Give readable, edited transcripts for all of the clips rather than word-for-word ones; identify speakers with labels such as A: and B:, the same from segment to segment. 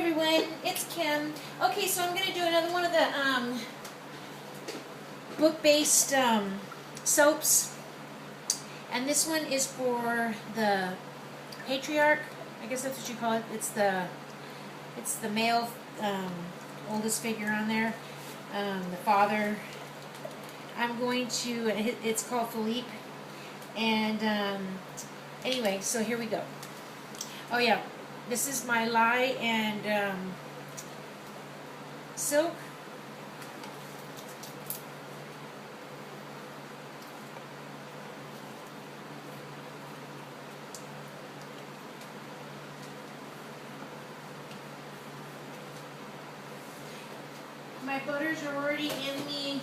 A: everyone, it's Kim. Okay, so I'm going to do another one of the book-based soaps. And this one is for the patriarch. I guess that's what you call it. It's the male oldest figure on there, the father. I'm going to, it's called Philippe. And anyway, so here we go. Oh yeah, this is my lye and silk. My butters are already in the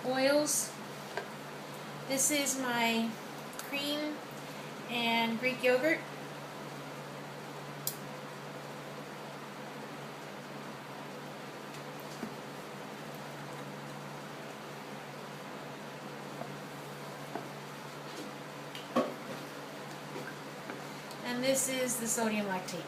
A: oils. This is my cream and Greek yogurt. And this is the sodium lactate.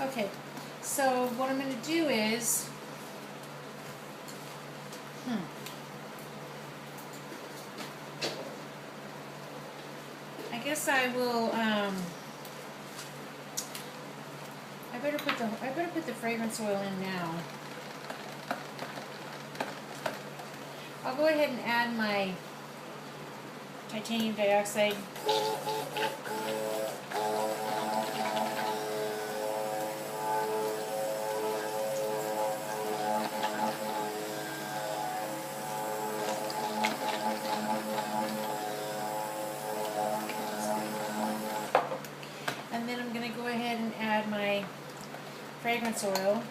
A: Okay, so what I'm going to do is, I guess I will, I better put the fragrance oil in now. I'll go ahead and add my titanium dioxide. And then I'm going to go ahead and add my fragrance oil.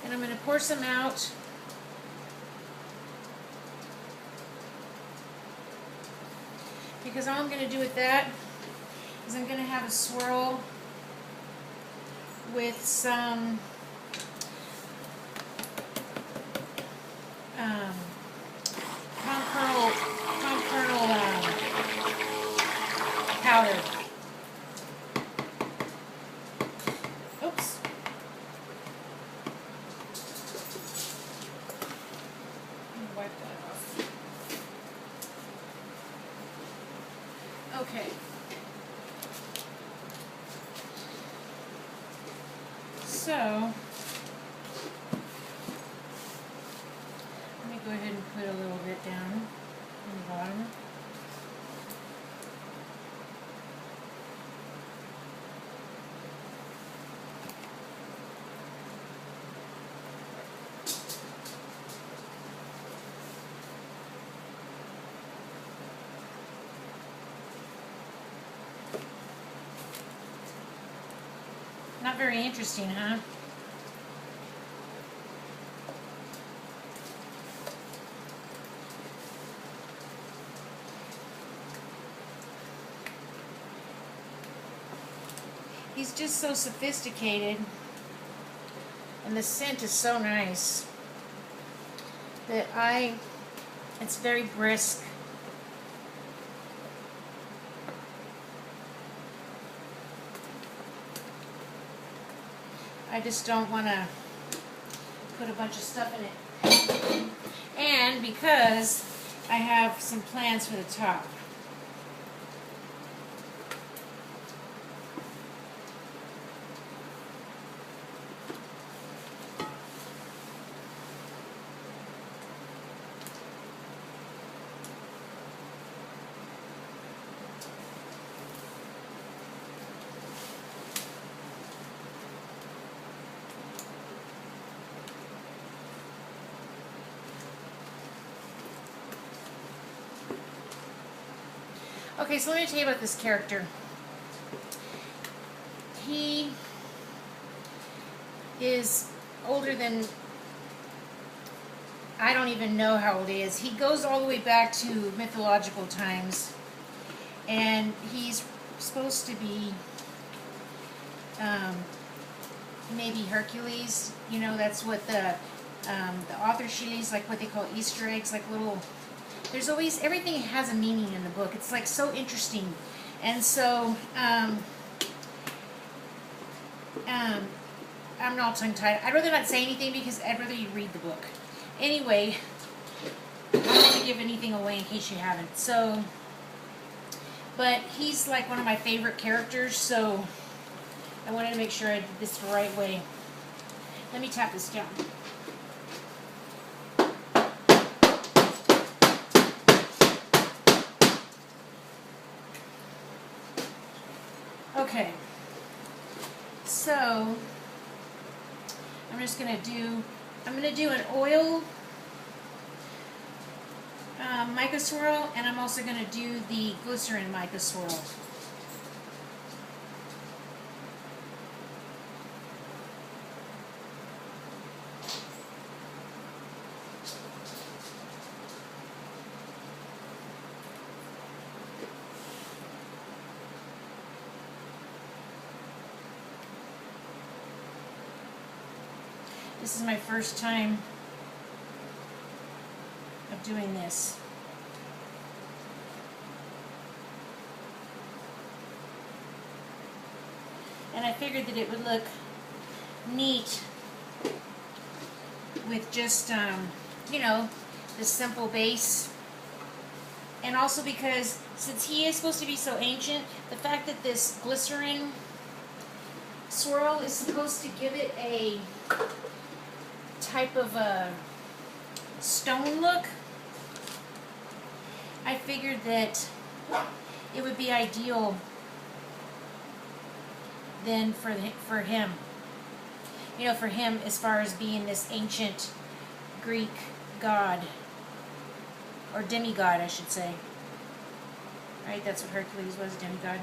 A: And I'm going to pour some out. Because all I'm going to do with that is I'm going to have a swirl with some palm kernel powder. Oops. Let me wipe that off. Okay. So, let me go ahead and put a little bit down on the bottom. Not very interesting, huh? He's just so sophisticated, and the scent is so nice that it's very brisk. I just don't want to put a bunch of stuff in it. And because I have some plans for the top. Okay, so let me tell you about this character. He is older than, I don't even know how old he is. He goes all the way back to mythological times, and he's supposed to be maybe Hercules. You know, that's what the author sheets, like what they call Easter eggs, like little. There's always, everything has a meaning in the book. It's like so interesting. And so, I'm all tongue-tied. I'd rather not say anything because I'd rather you read the book. Anyway, I'm not going to give anything away in case you haven't. So, but he's like one of my favorite characters, so I wanted to make sure I did this the right way. Let me tap this down. Okay, so I'm just going to do an oil mica swirl, and I'm also going to do the glycerin mica swirl. This is my first time of doing this. And I figured that it would look neat with just, you know, this simple base. And also because, since he is supposed to be so ancient, the fact that this glycerin swirl is supposed to give it a type of a stone look, I figured that it would be ideal then for him. You know, for him as far as being this ancient Greek god, or demigod, I should say. Right, that's what Hercules was, demigod.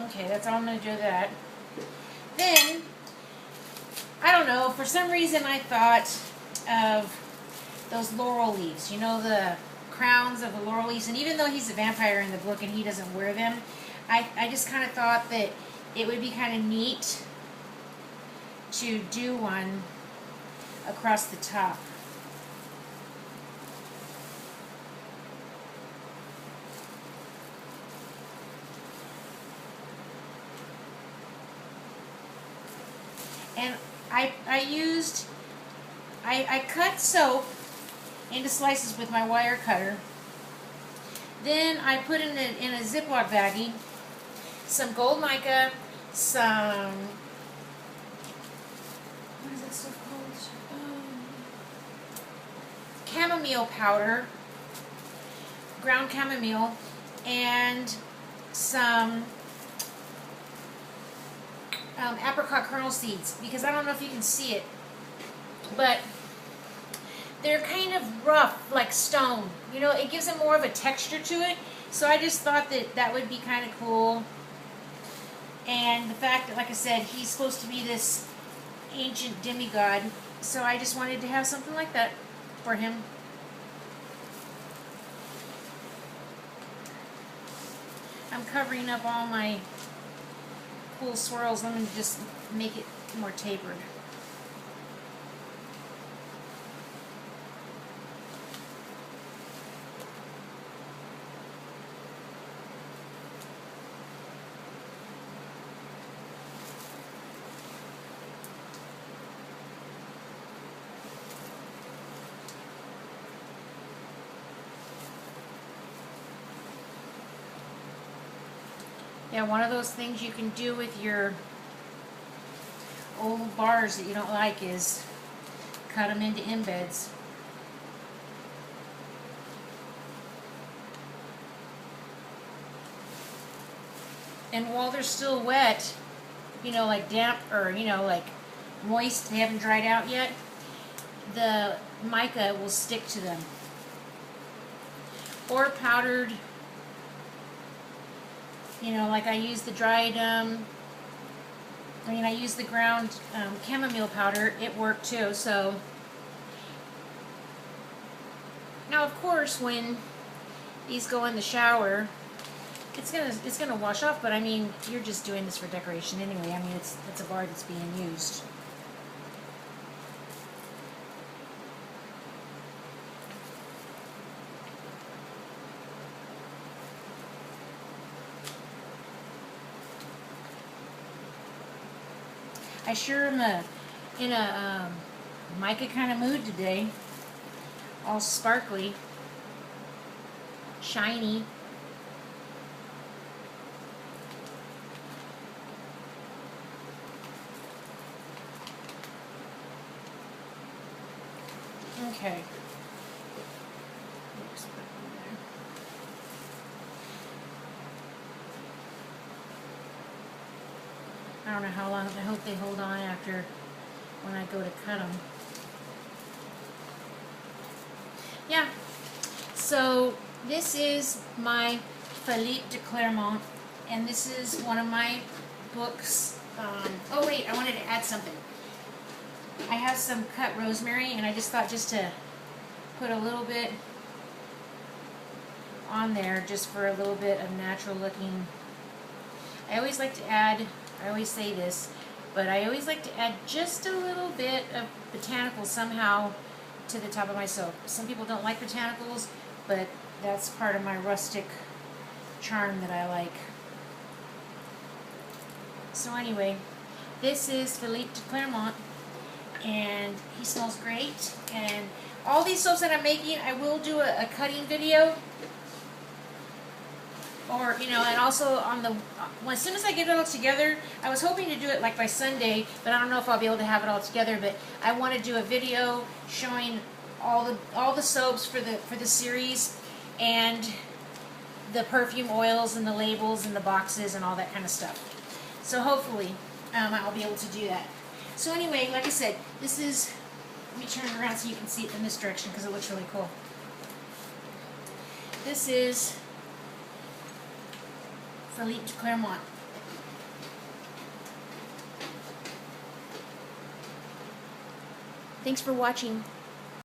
A: Okay, that's all I'm going to do that. Then, I don't know, for some reason I thought of those laurel leaves. You know, the crowns of the laurel leaves. And even though he's a vampire in the book and he doesn't wear them, I just kind of thought that it would be kind of neat to do one across the top. And I cut soap into slices with my wire cutter. Then I put in a Ziploc baggie some gold mica, some, what is that stuff called? Chamomile powder, ground chamomile, and some apricot kernel seeds, because I don't know if you can see it, but they're kind of rough, like stone. You know, it gives it more of a texture to it, so I just thought that that would be kind of cool. And the fact that, like I said, he's supposed to be this ancient demigod, so I just wanted to have something like that for him. I'm covering up all my cool swirls. Let me just make it more tapered. Yeah, one of those things you can do with your old bars that you don't like is cut them into embeds. And while they're still wet, you know, like damp or, you know, like moist, they haven't dried out yet, the mica will stick to them. Or powdered, you know, like I use the dried, I use the ground chamomile powder. It worked too. So now, of course, when these go in the shower, it's gonna wash off. But I mean, you're just doing this for decoration anyway. I mean, it's a bar that's being used. I sure am in a mica kind of mood today. All sparkly, shiny. Okay. Oops, put it in there. I don't know how long. I hope they hold on after when I go to cut them. Yeah. So this is my Philippe de Clermont, and this is one of my books. Oh wait, I wanted to add something. I have some cut rosemary, and I just thought just to put a little bit on there just for a little bit of natural looking. I always like to add, I always say this, but I always like to add just a little bit of botanicals somehow to the top of my soap. Some people don't like botanicals, but that's part of my rustic charm that I like. So anyway, this is Philippe de Clermont, and he smells great. And all these soaps that I'm making, I will do a cutting video, or you know, and also on the as soon as I get it all together. I was hoping to do it like by Sunday, but I don't know if I'll be able to have it all together. But I want to do a video showing all the soaps for the series, and the perfume oils and the labels and the boxes and all that kind of stuff. So hopefully I'll be able to do that. So anyway, like I said, this is, let me turn it around so you can see it in this direction because it looks really cool. This is Philippe de Clermont. Thanks for watching.